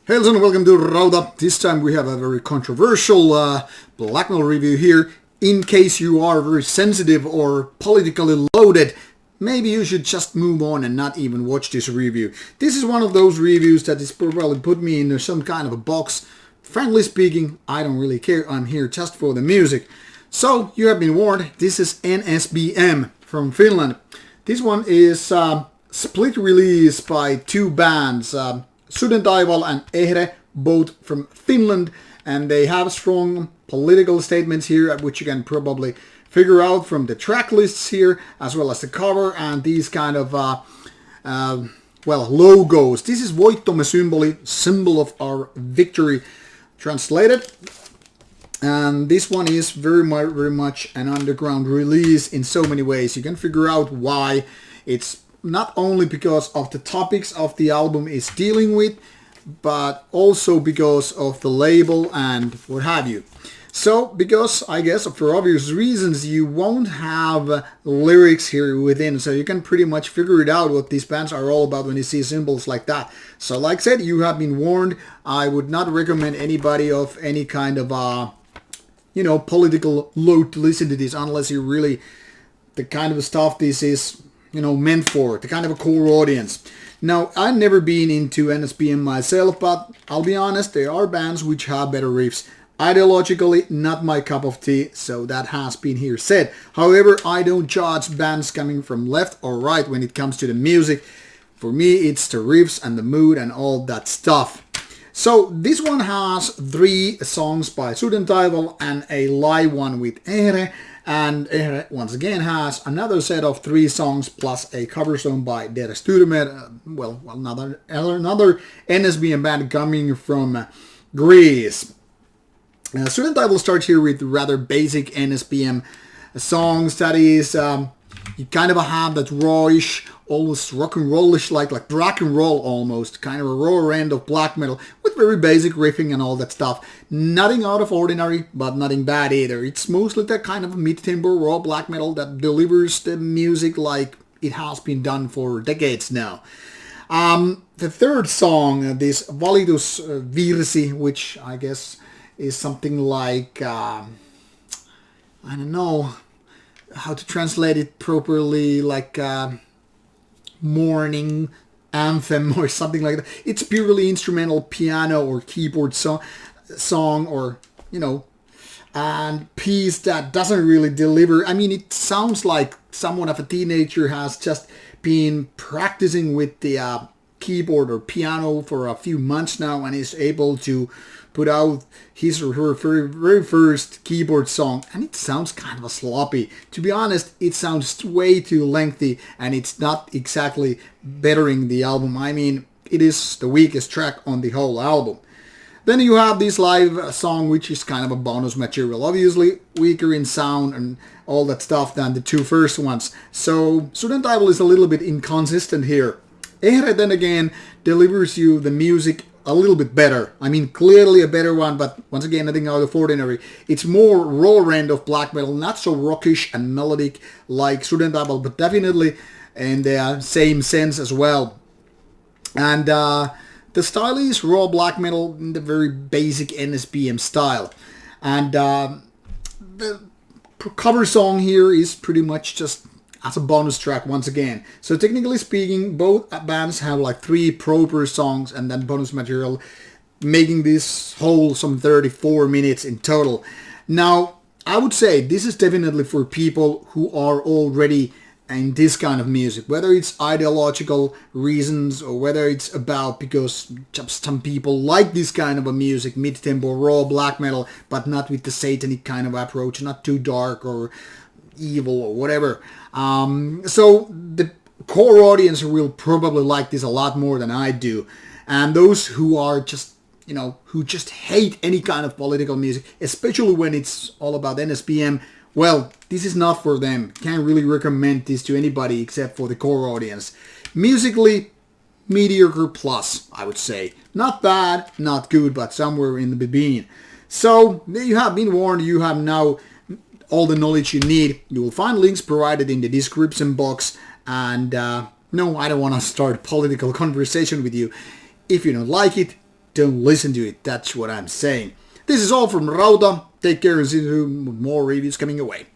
Hey and welcome to Rauta. This time we have a very controversial black metal review here. In case you are very sensitive or politically loaded, maybe you should just move on and not even watch this review. This is one of those reviews that is probably put me in some kind of a box. Frankly speaking, I don't really care. I'm here just for the music. So, you have been warned. This is NSBM from Finland. This one is split release by two bands. Sudentaival and Ehre, both from Finland, and they have strong political statements here, which you can probably figure out from the track lists here, as well as the cover and these kind of, logos. This is Voittomme symboli, symbol of our victory, translated. And this one is very much an underground release in so many ways. You can figure out why. It's not only because of the topics of the album is dealing with, but also because of the label and what have you. So, because I guess for obvious reasons you won't have lyrics here within, so you can pretty much figure it out what these bands are all about when you see symbols like that. So like I said, you have been warned. I would not recommend anybody of any kind of political load to listen to this unless you really the kind of stuff this is meant for, the kind of a core audience. Now, I've never been into NSBM myself, but I'll be honest, there are bands which have better riffs. Ideologically, not my cup of tea, so that has been here said. However, I don't judge bands coming from left or right when it comes to the music. For me, it's the riffs and the mood and all that stuff. So, this one has 3 songs by Sudentaival and a live one with Ehre. And Ehre once again has another set of 3 songs plus a cover song by another NSBM band coming from Greece. Sudentaival starts here with rather basic NSBM songs. That is, you kind of have that rawish, almost rock and rollish, like rock and roll almost, kind of a raw end of black metal with very basic riffing and all that stuff. Nothing out of ordinary, but nothing bad either. It's mostly that kind of mid-tempo raw black metal that delivers the music like it has been done for decades now. The third song, this Valitus Virsi, which I guess is something like, I don't know how to translate it properly, like morning anthem or something like that. It's purely instrumental piano or keyboard song or, and piece that doesn't really deliver. I mean, it sounds like someone of a teenager has just been practicing with the keyboard or piano for a few months now and is able to put out his or her very first keyboard song, and it sounds kind of sloppy. To be honest, it sounds way too lengthy and it's not exactly bettering the album. I mean, it is the weakest track on the whole album. Then you have this live song, which is kind of a bonus material. Obviously, weaker in sound and all that stuff than the 2 first ones. So, Sudentaival is a little bit inconsistent here. Ehre, then again, delivers you the music a little bit better. I mean, clearly a better one, but once again, nothing out of ordinary. It's more raw end of black metal, not so rockish and melodic like Sudentaival, but definitely in the same sense as well. And the style is raw black metal in the very basic NSBM style. And the cover song here is pretty much just as a bonus track once again. So technically speaking, both bands have like 3 proper songs and then bonus material, making this whole some 34 minutes in total. Now, I would say this is definitely for people who are already in this kind of music, whether it's ideological reasons or whether it's about because just some people like this kind of a music, mid-tempo, raw black metal, but not with the satanic kind of approach, not too dark or evil or whatever. So the core audience will probably like this a lot more than I do. And those who are just, who just hate any kind of political music, especially when it's all about NSBM, well, this is not for them. Can't really recommend this to anybody except for the core audience. Musically, mediocre plus, I would say. Not bad, not good, but somewhere in between. So, you have been warned. You have now all the knowledge you need. You will find links provided in the description box. And no, I don't want to start a political conversation with you. If you don't like it, don't listen to it. That's what I'm saying. This is all from Rauta. Take care and see you soon with more reviews coming away.